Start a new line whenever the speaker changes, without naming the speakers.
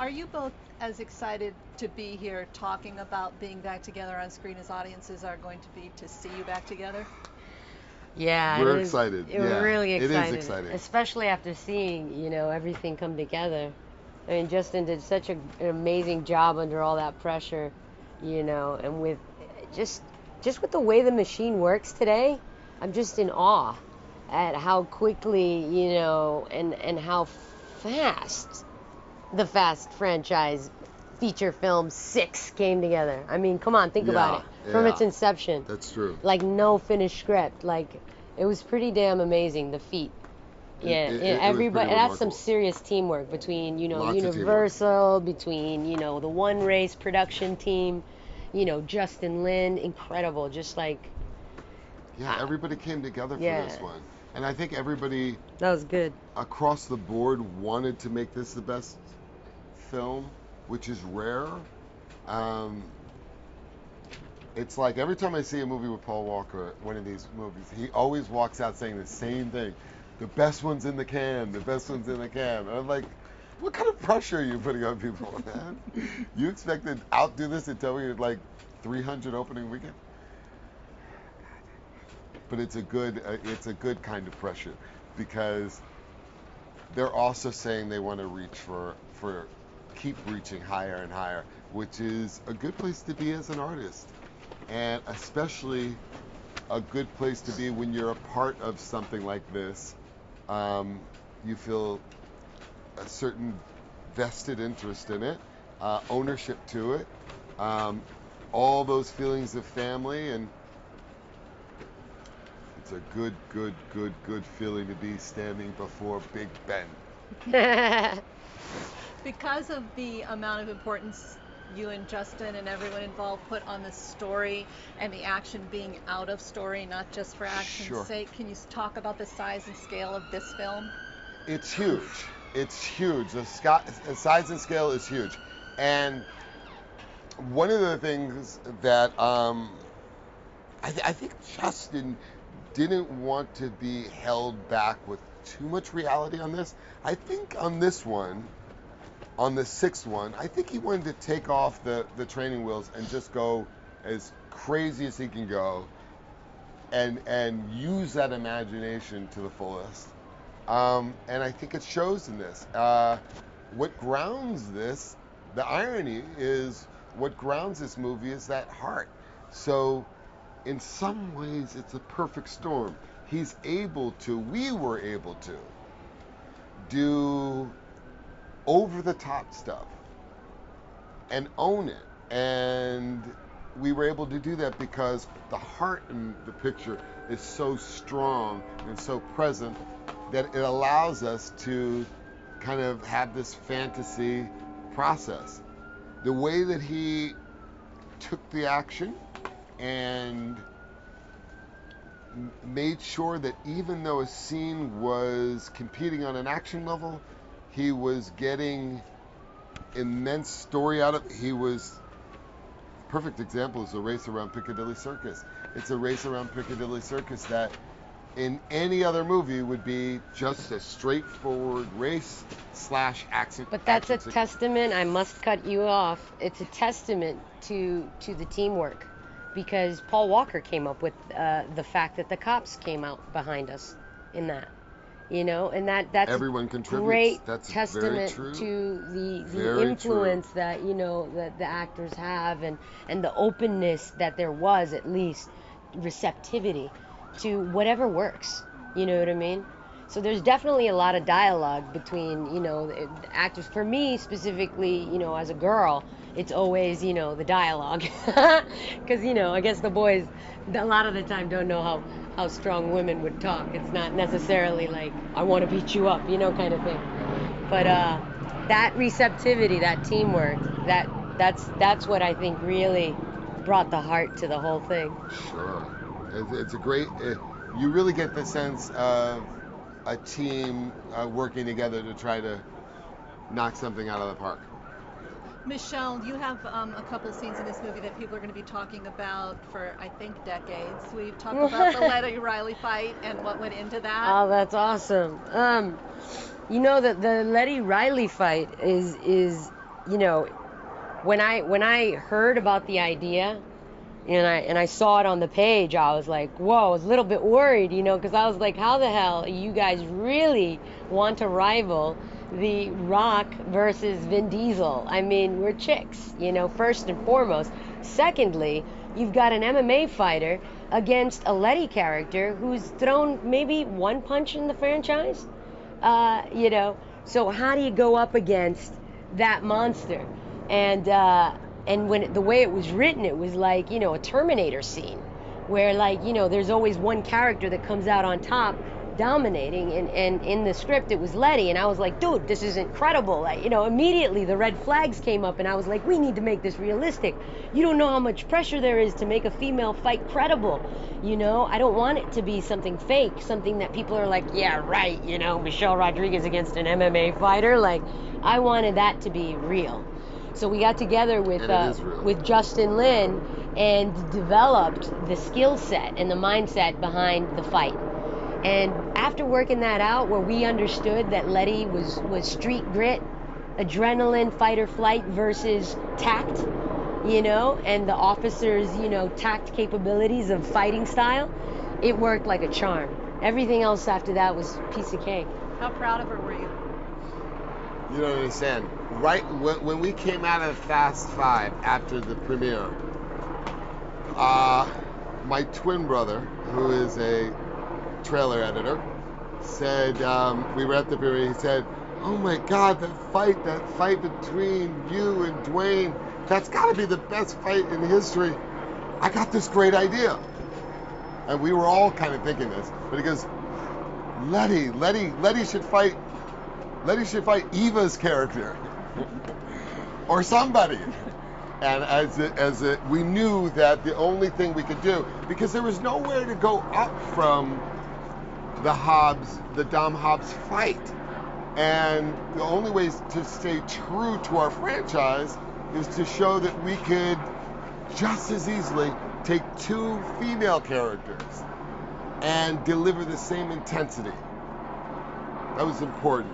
Are you both as excited to be here talking about being back together on screen as audiences are going to be to see you back together?
Yeah, it
We're
is.
excited.
We're
Yeah,
really
it is
excited,
exciting.
especially after seeing, everything come together. I mean, Justin did such an amazing job under all that pressure, and with just just with the way the machine works today, I'm just in awe at how quickly, and how fast the Fast franchise feature film 6 came together. I mean, come on, think about
Yeah,
it. From
yeah,
its inception,
that's true.
like no finished script. Like it was pretty damn amazing, the feat. Yeah,
It was pretty
everybody. That's some
remarkable.
serious teamwork between
Lots of teamwork.
Universal, between the One Race production team, Justin Lin, incredible. Just like
Yeah,
uh,
everybody came together for
yeah,
this one. And I think everybody
that was good.
across the board wanted to make this the best film, which is rare. Um, it's like every time I see a movie with Paul Walker, one of these movies, he always walks out saying the same thing. The best one's in the can, the best one's in the can. And I'm like, what kind of pressure are you putting on people, man? You expect to outdo this and tell me you're like 300 opening weekend? But it's a good kind of pressure because they're also saying they want to reach for keep reaching higher and higher, which is a good place to be as an artist, and especially a good place to be when you're a part of something like this. You feel a certain vested interest in it, ownership to it, um, all those feelings of family, and it's a good feeling to be standing before Big Ben.
Because of the amount of importance you and Justin and everyone involved put on the story and the action being out of story, not just for action's
Sure.
sake, can you talk about the size and scale of this film?
It's huge. It's huge. The size and scale is huge. And one of the things that I think Justin didn't want to be held back with too much reality on this. I think on this one, on the sixth one, I think he wanted to take off the training wheels and just go as crazy as he can go and use that imagination to the fullest. And I think it shows in this. What grounds this, the irony is, what grounds this movie is that heart. So, in some ways, it's a perfect storm. We were able to do over the top stuff and own it. And we were able to do that because the heart in the picture is so strong and so present that it allows us to kind of have this fantasy process. The way that he took the action and made sure that even though a scene was competing on an action level, he was getting immense story out of it. He was perfect example is the race around Piccadilly Circus. It's a race around Piccadilly Circus that in any other movie would be just a straightforward race slash action.
But that's a
action
testament. I must cut you off. It's a testament to the teamwork, because Paul Walker came up with the fact that the cops came out behind us in that, and that's
Everyone
a
contributes.
great
That's very
testament
true.
to the
Very
influence
true.
that that the actors have, and the openness that there was, at least receptivity to whatever works. You know what I mean? So there's definitely a lot of dialogue between, the actors. For me specifically, as a girl, it's always, the dialogue. Because, I guess the boys, a lot of the time, don't know how strong women would talk. It's not necessarily like, I want to beat you up, kind of thing. But that receptivity, that teamwork, that's what I think really brought the heart to the whole thing.
Sure. It's a great. You really get the sense of a team working together to try to knock something out of the park.
Michelle, you have a couple scenes in this movie that people are going to be talking about for, I think, decades. Will you talk about the Letty Riley fight and what went into that?
Oh, that's awesome. The Letty Riley fight is you know, when I heard about the idea and I saw it on the page, I was like, whoa, I was a little bit worried, because I was like, how the hell you guys really want to rival The Rock versus Vin Diesel? I mean, we're chicks, first and foremost. Secondly, you've got an MMA fighter against a Letty character who's thrown maybe one punch in the franchise. So how do you go up against that monster? And when the way it was written, it was like, a Terminator scene where, like, there's always one character that comes out on top dominating, and in the script it was Letty, and I was like, dude, this is incredible. Like, immediately the red flags came up, and I was like, we need to make this realistic. You don't know how much pressure there is to make a female fight credible. I don't want it to be something fake, something that people are like, yeah, right, Michelle Rodriguez against an MMA fighter. Like, I wanted that to be real. So we got together with Justin Lin and developed the skill set and the mindset behind the fight. And after working that out, where we understood that Letty was street grit, adrenaline, fight or flight versus tact, and the officer's, tact capabilities of fighting style, it worked like a charm. Everything else after that was piece of cake.
How proud of her were you?
You don't understand. Right when we came out of Fast 5 after the premiere, my twin brother, who is a trailer editor, said, we were at the premiere, he said, oh my God, that fight between you and Dwayne, that's got to be the best fight in history. I got this great idea. And we were all kind of thinking this, but he goes, Letty should fight Eva's character or somebody. And we knew that the only thing we could do, because there was nowhere to go up from the Dom Hobbs fight. And the only way to stay true to our franchise is to show that we could just as easily take two female characters and deliver the same intensity. That was important.